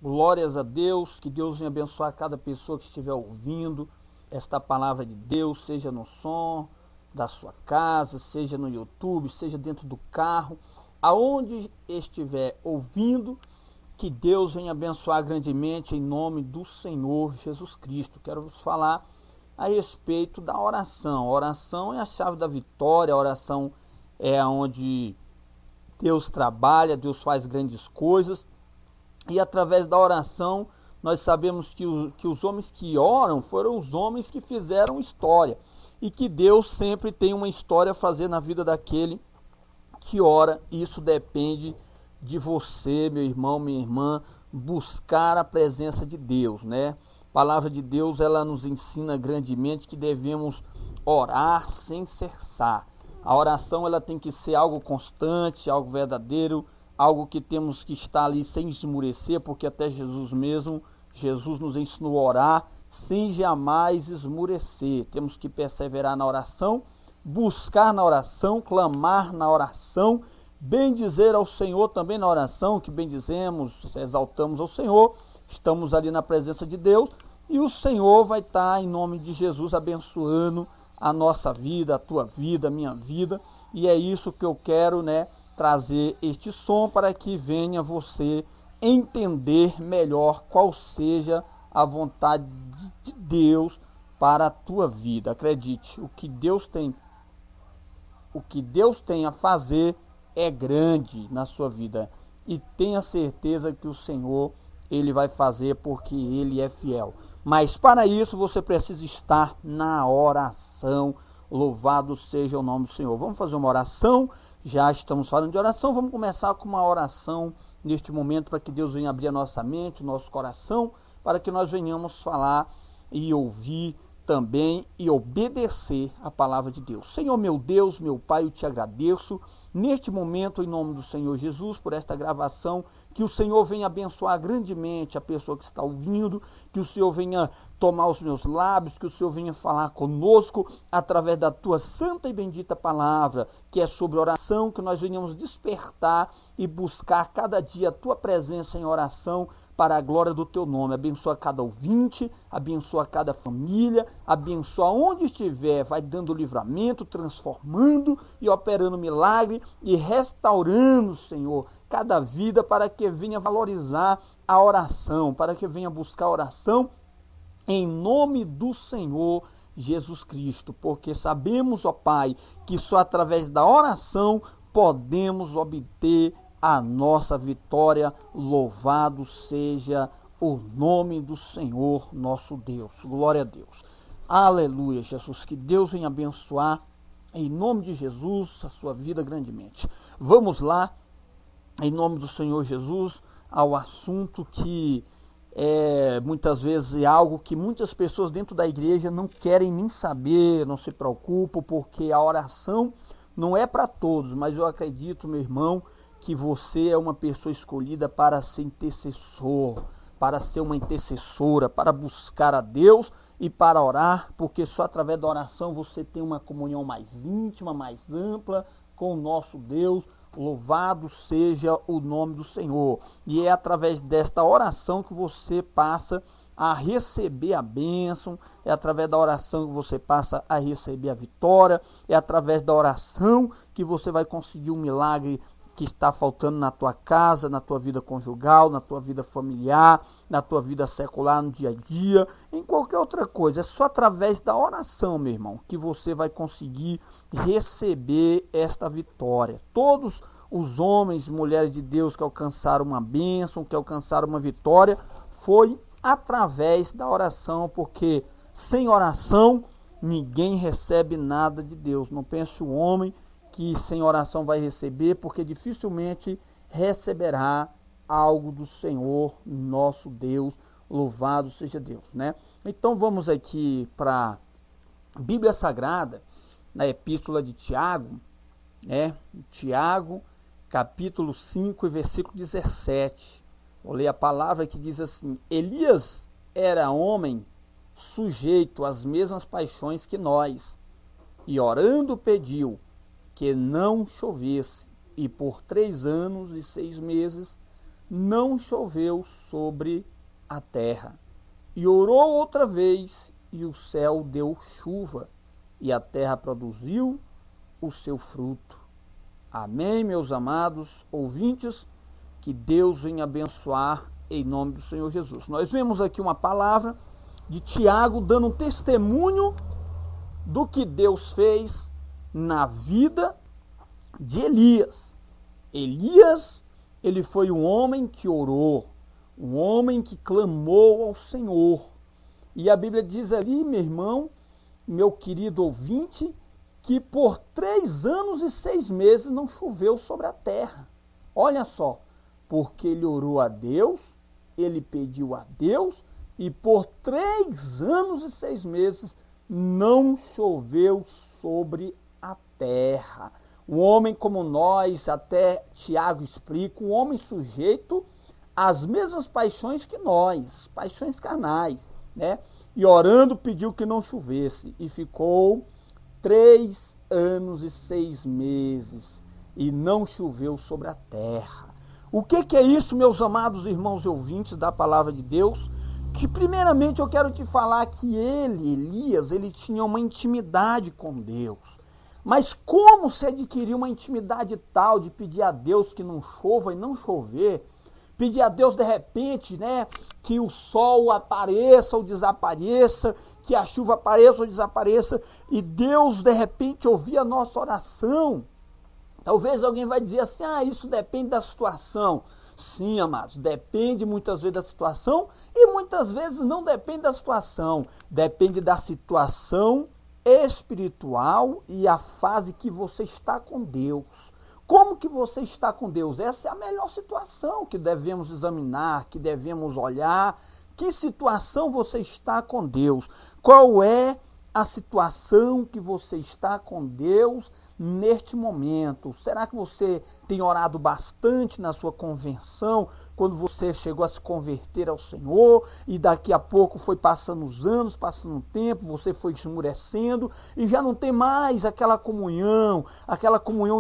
Glórias a Deus, que Deus venha abençoar cada pessoa que estiver ouvindo esta palavra de Deus, seja no som da sua casa, seja no YouTube, seja dentro do carro, aonde estiver ouvindo, que Deus venha abençoar grandemente em nome do Senhor Jesus Cristo. Quero vos falar a respeito da oração. A oração é a chave da vitória, a oração é onde Deus trabalha, Deus faz grandes coisas. E através da oração, nós sabemos que os homens que oram foram os homens que fizeram história. E que Deus sempre tem uma história a fazer na vida daquele que ora. Isso depende de você, meu irmão, minha irmã, buscar a presença de Deus, né? A palavra de Deus, ela nos ensina grandemente que devemos orar sem cessar. A oração, ela tem que ser algo constante, algo verdadeiro, algo que temos que estar ali sem esmurecer, porque até Jesus mesmo, Jesus nos ensinou a orar sem jamais esmurecer. Temos que perseverar na oração, buscar na oração, clamar na oração, bendizer ao Senhor também na oração, que bendizemos, exaltamos ao Senhor, estamos ali na presença de Deus, e o Senhor vai estar, em nome de Jesus, abençoando a nossa vida, a tua vida, a minha vida, e é isso que eu quero, né, trazer este som para que venha você entender melhor qual seja a vontade de Deus para a tua vida. Acredite, o que Deus tem a fazer é grande na sua vida, e tenha certeza que o Senhor, ele vai fazer, porque ele é fiel. Mas para isso você precisa estar na oração. Louvado seja o nome do Senhor. Vamos fazer uma oração. Já estamos falando de oração, vamos começar com uma oração neste momento, para que Deus venha abrir a nossa mente, o nosso coração, para que nós venhamos falar e ouvir também e obedecer a palavra de Deus. Senhor, meu Deus, meu Pai, eu te agradeço neste momento, em nome do Senhor Jesus, por esta gravação, que o Senhor venha abençoar grandemente a pessoa que está ouvindo, que o Senhor venha tomar os meus lábios, que o Senhor venha falar conosco através da tua santa e bendita palavra, que é sobre oração, que nós venhamos despertar e buscar cada dia a tua presença em oração, para a glória do teu nome. Abençoa cada ouvinte, abençoa cada família, abençoa onde estiver, vai dando livramento, transformando e operando milagre e restaurando, Senhor, cada vida, para que venha valorizar a oração, para que venha buscar a oração em nome do Senhor Jesus Cristo, porque sabemos, ó Pai, que só através da oração podemos obter a nossa vitória. Louvado seja o nome do Senhor nosso Deus. Glória a Deus. Aleluia, Jesus. Que Deus venha abençoar, em nome de Jesus, a sua vida grandemente. Vamos lá, em nome do Senhor Jesus, ao assunto que muitas vezes é algo que muitas pessoas dentro da igreja não querem nem saber, não se preocupam, porque a oração não é para todos, mas eu acredito, meu irmão, que você é uma pessoa escolhida para ser intercessor, para ser uma intercessora, para buscar a Deus e para orar, porque só através da oração você tem uma comunhão mais íntima, mais ampla com o nosso Deus. Louvado seja o nome do Senhor. E é através desta oração que você passa a receber a bênção, é através da oração que você passa a receber a vitória, é através da oração que você vai conseguir um milagre que está faltando na tua casa, na tua vida conjugal, na tua vida familiar, na tua vida secular, no dia a dia, em qualquer outra coisa. É só através da oração, meu irmão, que você vai conseguir receber esta vitória. Todos os homens e mulheres de Deus que alcançaram uma bênção, que alcançaram uma vitória, foi através da oração, porque sem oração ninguém recebe nada de Deus. Não pense o homem que sem oração vai receber, porque dificilmente receberá algo do Senhor nosso Deus. Louvado seja Deus, né? Então vamos aqui para a Bíblia Sagrada, na Epístola de Tiago, né? Tiago, capítulo 5 e versículo 17. Vou ler a palavra que diz assim: Elias era homem sujeito às mesmas paixões que nós, e orando pediu que não chovesse, e por 3 anos e 6 meses não choveu sobre a terra. E orou outra vez, e o céu deu chuva, e a terra produziu o seu fruto. Amém, meus amados ouvintes? Que Deus venha abençoar em nome do Senhor Jesus. Nós vemos aqui uma palavra de Tiago dando um testemunho do que Deus fez na vida de Elias. Elias, ele foi um homem que orou, um homem que clamou ao Senhor. E a Bíblia diz ali, meu irmão, meu querido ouvinte, que por 3 anos e 6 meses não choveu sobre a terra. Olha só, porque ele orou a Deus, ele pediu a Deus, e por 3 anos e 6 meses não choveu sobre a terra. Um homem como nós, até Tiago explica, um homem sujeito às mesmas paixões que nós, paixões carnais, né? E orando pediu que não chovesse, e ficou 3 anos e 6 meses, e não choveu sobre a terra. O que é isso, meus amados irmãos e ouvintes da palavra de Deus? Que primeiramente eu quero te falar que Elias, ele tinha uma intimidade com Deus. Mas como se adquirir uma intimidade tal de pedir a Deus que não chova e não chover? Pedir a Deus de repente, né, que o sol apareça ou desapareça, que a chuva apareça ou desapareça, e Deus de repente ouvir a nossa oração. Talvez alguém vai dizer assim, isso depende da situação. Sim, amados, depende muitas vezes da situação e muitas vezes não depende da situação. Depende da situação espiritual e a fase que você está com Deus. Como que você está com Deus? Essa é a melhor situação que devemos examinar, que devemos olhar. Que situação você está com Deus? Qual é a situação que você está com Deus neste momento? Será que você tem orado bastante na sua conversão, quando você chegou a se converter ao Senhor, e daqui a pouco foi passando os anos, passando o tempo, você foi esmurecendo, e já não tem mais aquela comunhão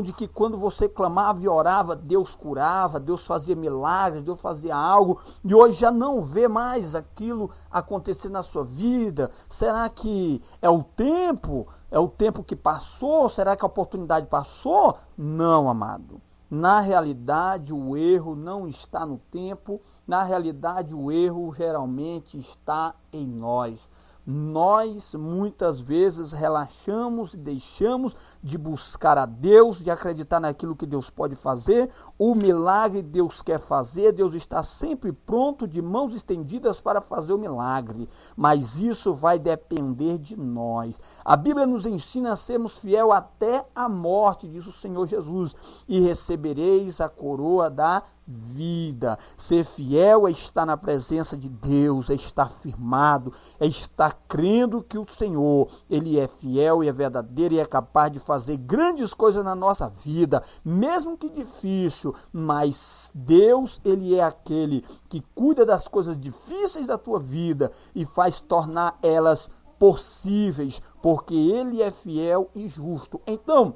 de que quando você clamava e orava, Deus curava, Deus fazia milagres, Deus fazia algo, e hoje já não vê mais aquilo acontecer na sua vida? Será que é o tempo? É o tempo que passou? Será que a oportunidade passou? Não, amado. Na realidade, o erro não está no tempo. Na realidade, o erro geralmente está em nós. Nós, muitas vezes, relaxamos e deixamos de buscar a Deus, de acreditar naquilo que Deus pode fazer. O milagre Deus quer fazer, Deus está sempre pronto, de mãos estendidas para fazer o milagre. Mas isso vai depender de nós. A Bíblia nos ensina a sermos fiel até a morte, diz o Senhor Jesus, e recebereis a coroa da vida. Ser fiel é estar na presença de Deus, é estar firmado, é estar crendo que o Senhor, Ele é fiel e é verdadeiro e é capaz de fazer grandes coisas na nossa vida, mesmo que difícil, mas Deus, Ele é aquele que cuida das coisas difíceis da tua vida e faz tornar elas possíveis, porque Ele é fiel e justo. Então,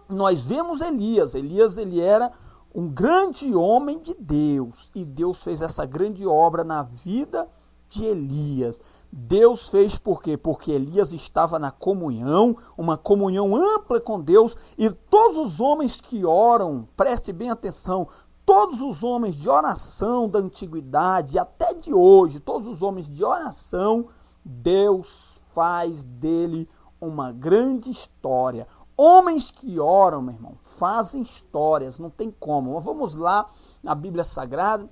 nós vemos Elias, ele era um grande homem de Deus, e Deus fez essa grande obra na vida de Elias. Deus fez por quê? Porque Elias estava na comunhão, uma comunhão ampla com Deus, e todos os homens que oram, preste bem atenção, todos os homens de oração da antiguidade, até de hoje, todos os homens de oração, Deus faz dele uma grande história. Homens que oram, meu irmão, fazem histórias, não tem como. Mas vamos lá na Bíblia Sagrada,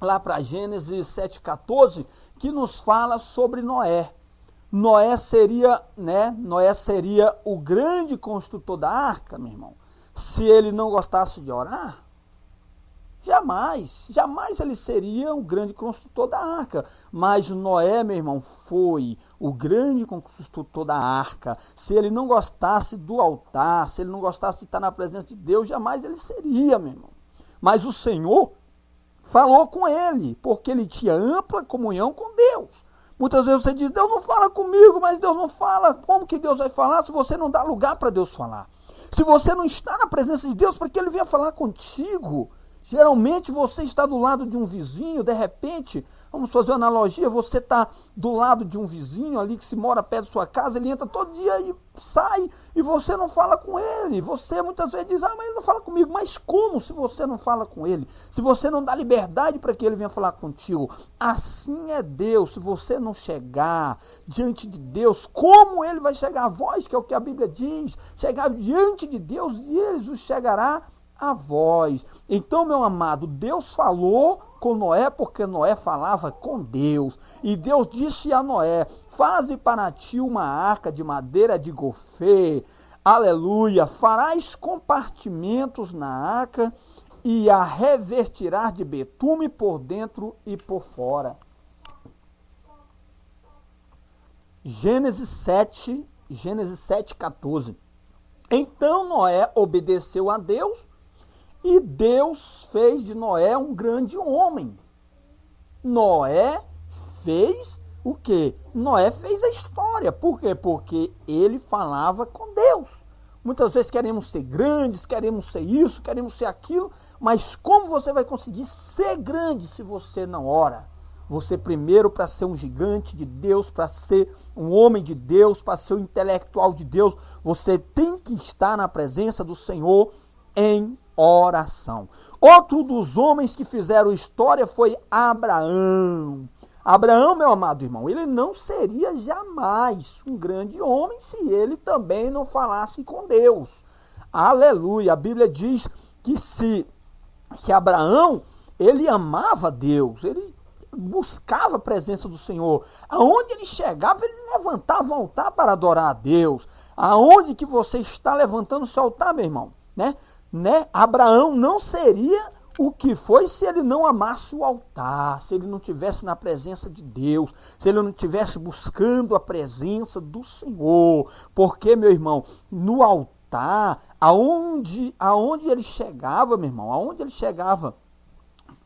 lá para Gênesis 7,14, que nos fala sobre Noé. Noé seria o grande construtor da arca, meu irmão. Se ele não gostasse de orar, jamais ele seria o grande construtor da arca. Mas Noé, meu irmão, foi o grande construtor da arca. Se ele não gostasse do altar, se ele não gostasse de estar na presença de Deus, jamais ele seria, meu irmão. Mas o Senhor falou com ele, porque ele tinha ampla comunhão com Deus. Muitas vezes você diz, Deus não fala comigo, mas Deus não fala. Como que Deus vai falar se você não dá lugar para Deus falar? Se você não está na presença de Deus para que Ele venha falar contigo? Geralmente você está do lado de um vizinho, de repente, vamos fazer uma analogia, você está do lado de um vizinho ali que se mora perto da sua casa, ele entra todo dia e sai e você não fala com ele. Você muitas vezes diz, mas ele não fala comigo. Mas como se você não fala com ele? Se você não dá liberdade para que ele venha falar contigo? Assim é Deus. Se você não chegar diante de Deus, como ele vai chegar a vós, que é o que a Bíblia diz? Chegar diante de Deus e ele vos chegará a vós. Então, meu amado, Deus falou com Noé porque Noé falava com Deus. E Deus disse a Noé, faze para ti uma arca de madeira de gofê. Aleluia. Farás compartimentos na arca e a revestirás de betume por dentro e por fora. Gênesis 7:14. Então Noé obedeceu a Deus e Deus fez de Noé um grande homem. Noé fez o quê? Noé fez a história. Por quê? Porque ele falava com Deus. Muitas vezes queremos ser grandes, queremos ser isso, queremos ser aquilo, mas como você vai conseguir ser grande se você não ora? Você primeiro, para ser um gigante de Deus, para ser um homem de Deus, para ser um intelectual de Deus, você tem que estar na presença do Senhor em oração. Outro dos homens que fizeram história foi Abraão. Abraão, meu amado irmão, ele não seria jamais um grande homem se ele também não falasse com Deus. Aleluia! A Bíblia diz que Abraão, ele amava Deus, ele buscava a presença do Senhor. Aonde ele chegava, ele levantava um altar para adorar a Deus. Aonde que você está levantando o seu altar, meu irmão? Né? Abraão não seria o que foi se ele não amasse o altar, se ele não estivesse na presença de Deus, se ele não estivesse buscando a presença do Senhor. Porque, meu irmão, no altar, aonde ele chegava, meu irmão, aonde ele chegava,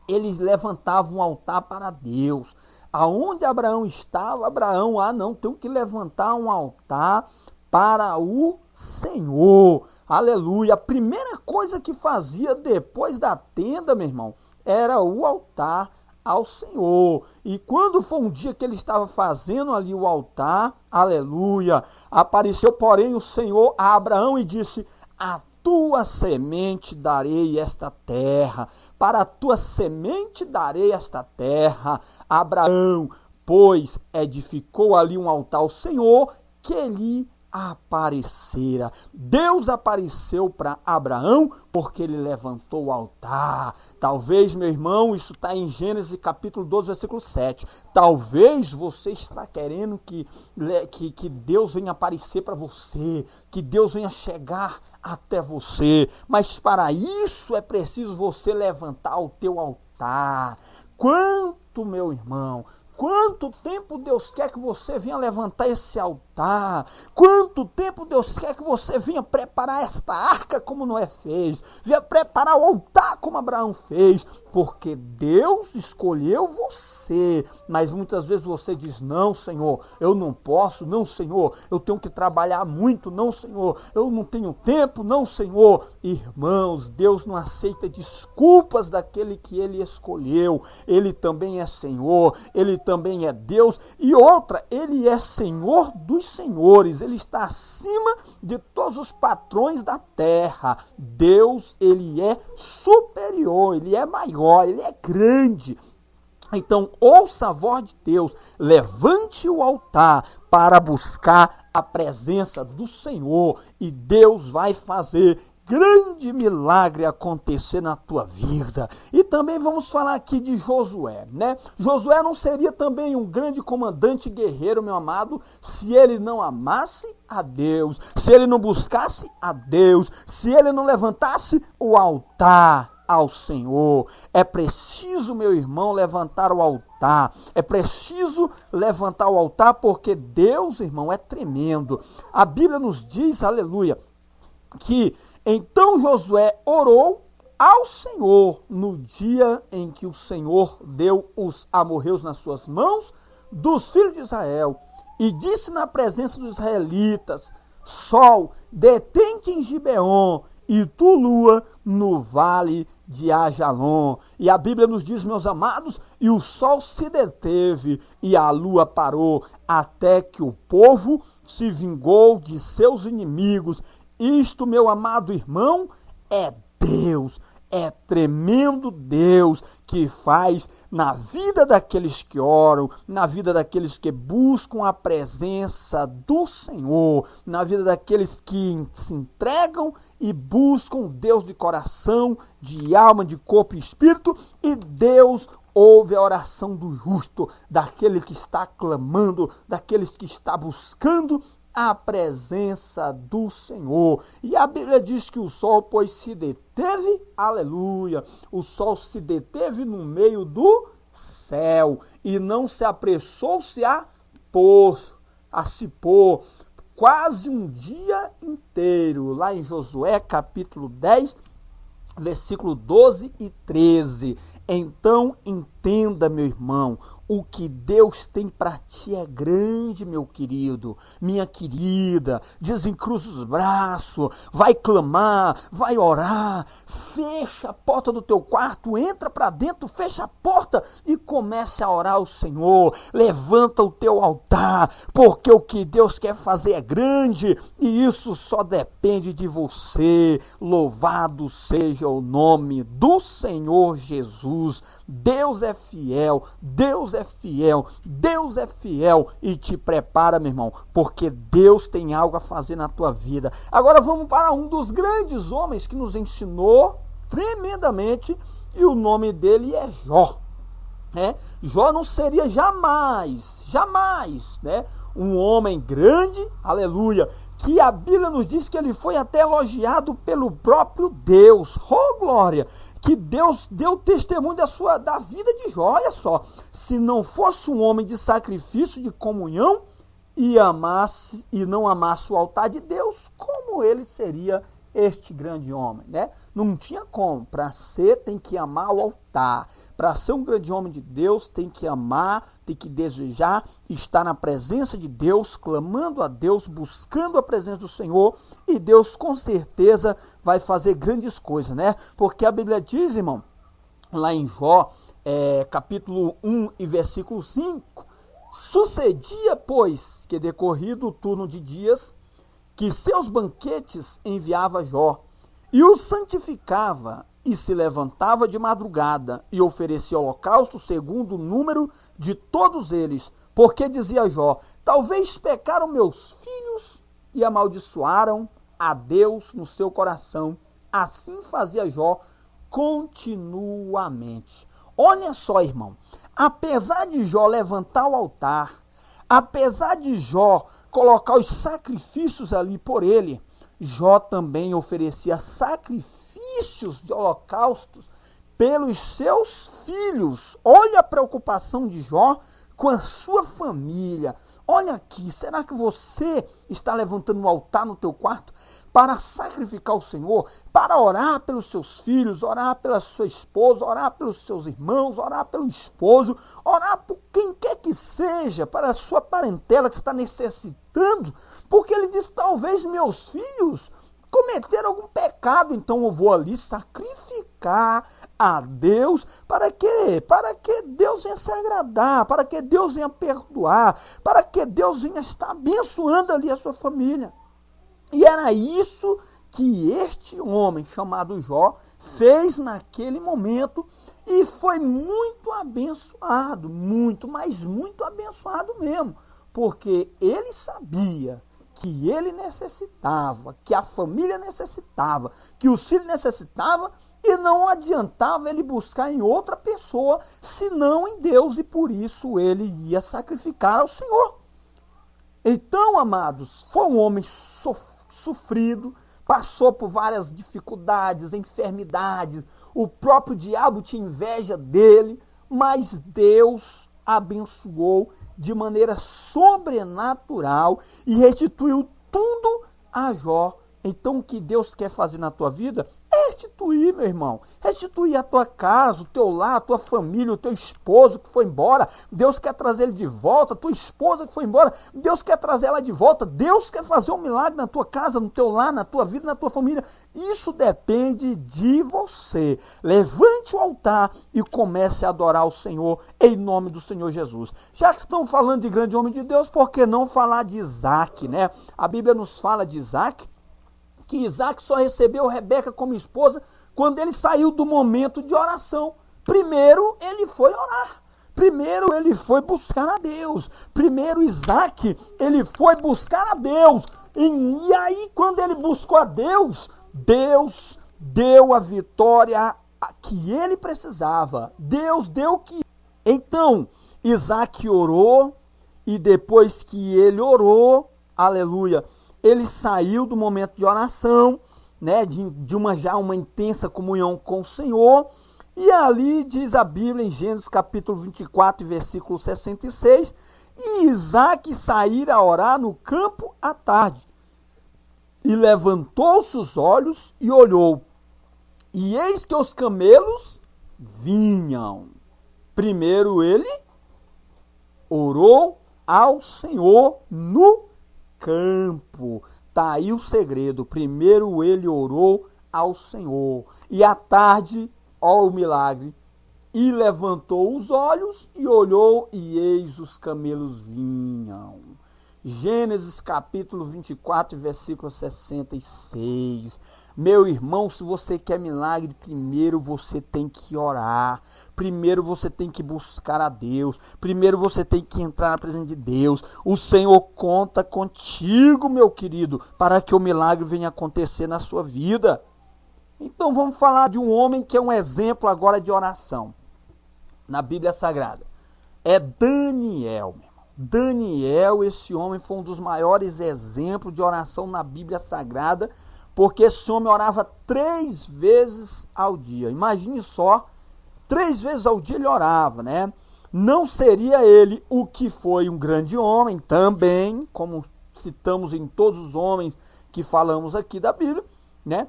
eles levantavam um altar para Deus. Aonde Abraão estava, Abraão, não, tem que levantar um altar para o Senhor. Aleluia. A primeira coisa que fazia depois da tenda, meu irmão, era o altar ao Senhor. E quando foi um dia que ele estava fazendo ali o altar, aleluia, apareceu, porém, o Senhor a Abraão e disse, a tua semente darei esta terra, para a tua semente darei esta terra. Abraão, pois, edificou ali um altar ao Senhor, que lhe aparecera. Deus apareceu para Abraão porque ele levantou o altar. Talvez, meu irmão, isso está em Gênesis capítulo 12, versículo 7. Talvez você está querendo que Deus venha aparecer para você, que Deus venha chegar até você, mas para isso é preciso você levantar o teu altar. Quanto, meu irmão, quanto tempo Deus quer que você venha levantar esse altar? Quanto tempo Deus quer que você venha preparar esta arca como Noé fez? Venha preparar o altar como Abraão fez? Porque Deus escolheu você. Mas muitas vezes você diz, não, Senhor, eu não posso. Não, Senhor, eu tenho que trabalhar muito. Não, Senhor, eu não tenho tempo. Não, Senhor. Irmãos, Deus não aceita desculpas daquele que Ele escolheu. Ele também é Senhor. Ele também é Deus, e outra, ele é Senhor dos senhores, ele está acima de todos os patrões da terra. Deus, ele é superior, ele é maior, ele é grande. Então, ouça a voz de Deus, levante o altar para buscar a presença do Senhor, e Deus vai fazer grande milagre acontecer na tua vida. E também vamos falar aqui de Josué, né? Josué não seria também um grande comandante guerreiro, meu amado, se ele não amasse a Deus, se ele não buscasse a Deus, se ele não levantasse o altar ao Senhor. É preciso, meu irmão, levantar o altar. É preciso levantar o altar porque Deus, irmão, é tremendo. A Bíblia nos diz, aleluia, que então Josué orou ao Senhor no dia em que o Senhor deu os amorreus nas suas mãos dos filhos de Israel e disse na presença dos israelitas, sol, detente em Gibeon e tu, lua, no vale de Ajalon. E a Bíblia nos diz, meus amados, e o sol se deteve e a lua parou, até que o povo se vingou de seus inimigos. Isto, meu amado irmão, é Deus. É tremendo Deus que faz na vida daqueles que oram, na vida daqueles que buscam a presença do Senhor, na vida daqueles que se entregam e buscam Deus de coração, de alma, de corpo e espírito, e Deus ouve a oração do justo, daquele que está clamando, daqueles que está buscando a presença do Senhor. E a Bíblia diz que o sol, pois, se deteve, aleluia, o sol se deteve no meio do céu e não se apressou-se a se pôr, quase um dia inteiro, lá em Josué capítulo 10, versículo 12 e 13. Então entenda, meu irmão, o que Deus tem para ti é grande, meu querido, minha querida. Desencruza os braços, vai clamar, vai orar, fecha a porta do teu quarto, entra para dentro, fecha a porta e comece a orar ao Senhor. Levanta o teu altar, porque o que Deus quer fazer é grande e isso só depende de você. Louvado seja o nome do Senhor Jesus. Deus é fiel, Deus é fiel, Deus é fiel e te prepara, meu irmão, porque Deus tem algo a fazer na tua vida. Agora vamos para um dos grandes homens que nos ensinou tremendamente e o nome dele é Jó. Jó não seria jamais, né, um homem grande, aleluia, que a Bíblia nos diz que ele foi até elogiado pelo próprio Deus. Oh, glória! Que Deus deu testemunho da vida de Jó. Olha só, se não fosse um homem de sacrifício, de comunhão, e não amasse o altar de Deus, como ele seria este grande homem, né? Não tinha como. Para ser, tem que amar o altar. Para ser um grande homem de Deus, tem que amar, tem que desejar estar na presença de Deus, clamando a Deus, buscando a presença do Senhor, e Deus com certeza vai fazer grandes coisas, né? Porque a Bíblia diz, irmão, lá em Jó, capítulo 1 e versículo 5, sucedia, pois, que decorrido o turno de dias, que seus banquetes enviava Jó, e o santificava, e se levantava de madrugada, e oferecia holocausto segundo o número de todos eles, porque dizia Jó, talvez pecaram meus filhos, e amaldiçoaram a Deus no seu coração. Assim fazia Jó continuamente. Olha só, irmão, apesar de Jó levantar o altar, apesar de Jó colocar os sacrifícios ali por ele, Jó também oferecia sacrifícios de holocaustos pelos seus filhos. Olha a preocupação de Jó com a sua família. Olha aqui, será que você está levantando um altar no teu quarto para sacrificar o Senhor, para orar pelos seus filhos, orar pela sua esposa, orar pelos seus irmãos, orar pelo esposo, orar por quem quer que seja, para a sua parentela que está necessitando, porque ele diz, talvez meus filhos cometeram algum pecado, então eu vou ali sacrificar a Deus para que Deus venha se agradar, para que Deus venha perdoar, para que Deus venha estar abençoando ali a sua família. E era isso que este homem chamado Jó fez naquele momento e foi muito abençoado, muito, mas muito abençoado mesmo, porque ele sabia que ele necessitava, que a família necessitava, que os filhos necessitavam, e não adiantava ele buscar em outra pessoa, senão em Deus, e por isso ele ia sacrificar ao Senhor. Então, amados, foi um homem sofrido, passou por várias dificuldades, enfermidades, o próprio diabo tinha inveja dele, mas Deus abençoou de maneira sobrenatural e restituiu tudo a Jó. Então, o que Deus quer fazer na tua vida restituir, meu irmão. Restituir a tua casa, o teu lar, a tua família, o teu esposo que foi embora. Deus quer trazer ele de volta. A tua esposa que foi embora, Deus quer trazer ela de volta. Deus quer fazer um milagre na tua casa, no teu lar, na tua vida, na tua família. Isso depende de você. Levante o altar e comece a adorar o Senhor em nome do Senhor Jesus. Já que estão falando de grande homem de Deus, por que não falar de Isaac, né? A Bíblia nos fala de Isaac, que Isaac só recebeu Rebeca como esposa quando ele saiu do momento de oração. Primeiro ele foi orar. Primeiro ele foi buscar a Deus. Primeiro Isaac, ele foi buscar a Deus. E aí quando ele buscou a Deus, Deus deu a vitória que ele precisava. Deus deu que... Então, Isaac orou e depois que ele orou, aleluia, ele saiu do momento de oração, né, de uma intensa comunhão com o Senhor, e ali diz a Bíblia em Gênesis capítulo 24, versículo 66, e Isaac saíra a orar no campo à tarde, e levantou-se os olhos e olhou, e eis que os camelos vinham. Primeiro ele orou ao Senhor no campo. Tá aí o segredo. Primeiro ele orou ao Senhor. E à tarde, ó o milagre, e levantou os olhos e olhou, e eis os camelos vinham. Gênesis capítulo 24, versículo 66. Meu irmão, se você quer milagre, primeiro você tem que orar. Primeiro você tem que buscar a Deus. Primeiro você tem que entrar na presença de Deus. O Senhor conta contigo, meu querido, para que o milagre venha acontecer na sua vida. Então vamos falar de um homem que é um exemplo agora de oração na Bíblia Sagrada. É Daniel, meu. Daniel, esse homem foi um dos maiores exemplos de oração na Bíblia Sagrada, porque esse homem orava 3 vezes ao dia. Imagine só, 3 vezes ao dia ele orava, né? Não seria ele o que foi um grande homem também, como citamos em todos os homens que falamos aqui da Bíblia, né?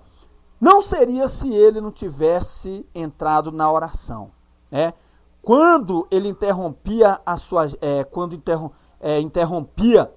Não seria se ele não tivesse entrado na oração, né? Quando ele interrompia a sua, interrompia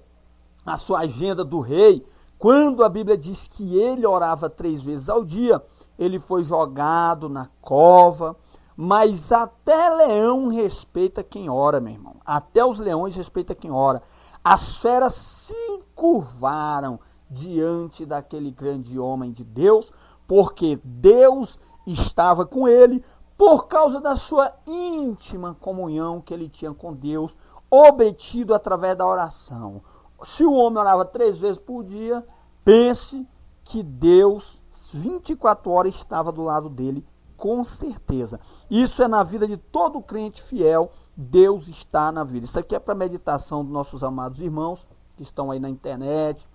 a sua agenda do rei, quando a Bíblia diz que ele orava 3 vezes ao dia, ele foi jogado na cova, mas até leão respeita quem ora, meu irmão. Até os leões respeitam quem ora. As feras se curvaram diante daquele grande homem de Deus, porque Deus estava com ele, por causa da sua íntima comunhão que ele tinha com Deus, obtido através da oração. Se o homem orava 3 vezes por dia, pense que Deus, 24 horas, estava do lado dele, com certeza. Isso é na vida de todo crente fiel, Deus está na vida. Isso aqui é para meditação dos nossos amados irmãos, que estão aí na internet,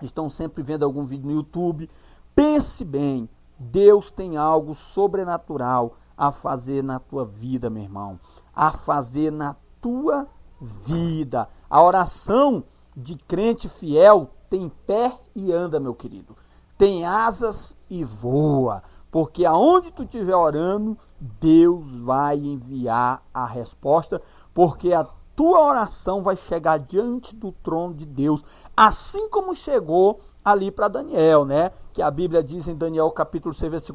estão sempre vendo algum vídeo no YouTube. Pense bem, Deus tem algo sobrenatural a fazer na tua vida, meu irmão. A fazer na tua vida. A oração de crente fiel tem pé e anda, meu querido. Tem asas e voa. Porque aonde tu estiver orando, Deus vai enviar a resposta. Porque a tua oração vai chegar diante do trono de Deus. Assim como chegou ali para Daniel, né? Que a Bíblia diz em Daniel capítulo 6,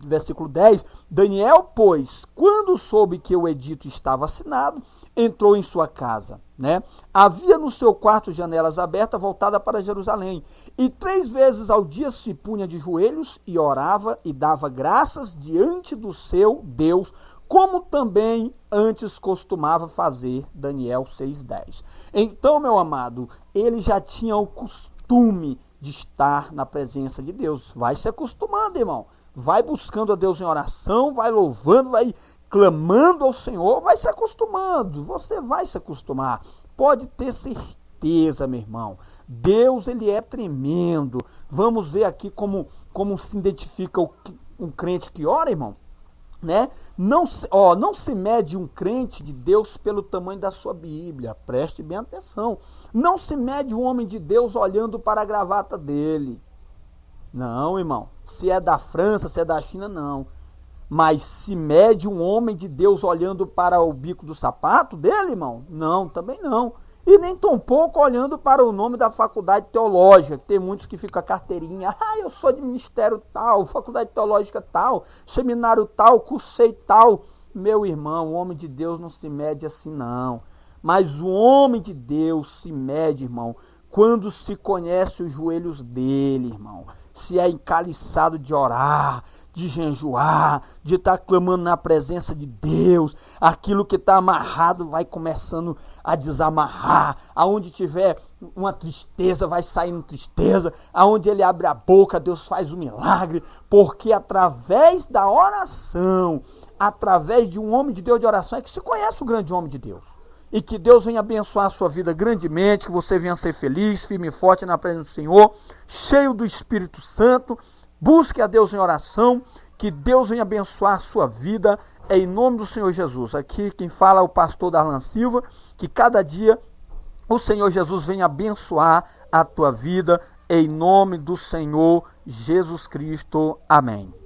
versículo 10, Daniel, pois, quando soube que o edito estava assinado, entrou em sua casa, né? Havia no seu quarto janelas abertas voltadas para Jerusalém, e 3 vezes ao dia se punha de joelhos e orava e dava graças diante do seu Deus, como também antes costumava fazer. Daniel 6:10. Então, meu amado, ele já tinha o costume de estar na presença de Deus. Vai se acostumando, irmão. Vai buscando a Deus em oração, vai louvando, vai clamando ao Senhor, vai se acostumando. Você vai se acostumar. Pode ter certeza, meu irmão. Deus, ele é tremendo. Vamos ver aqui como se identifica um crente que ora, irmão. Né? Não se mede um crente de Deus pelo tamanho da sua Bíblia, preste bem atenção. Não se mede um homem de Deus olhando para a gravata dele. Não, irmão. Se é da França, se é da China, não. Mas se mede um homem de Deus olhando para o bico do sapato dele, irmão? Não, também não. E nem tampouco olhando para o nome da faculdade teológica. Tem muitos que ficam a carteirinha. Eu sou de ministério tal, faculdade teológica tal, seminário tal, cursei tal. Meu irmão, o homem de Deus não se mede assim, não. Mas o homem de Deus se mede, irmão, quando se conhece os joelhos dele, irmão. Se é encaliçado de orar, de jejuar, de estar clamando na presença de Deus. Aquilo que está amarrado vai começando a desamarrar. Aonde tiver uma tristeza, vai saindo tristeza. Aonde ele abre a boca, Deus faz o milagre. Porque através da oração, através de um homem de Deus de oração, é que se conhece o grande homem de Deus. E que Deus venha abençoar a sua vida grandemente, que você venha ser feliz, firme e forte na presença do Senhor, cheio do Espírito Santo. Busque a Deus em oração, que Deus venha abençoar a sua vida, em nome do Senhor Jesus. Aqui quem fala é o pastor Darlan Silva, que cada dia o Senhor Jesus venha abençoar a tua vida, em nome do Senhor Jesus Cristo. Amém.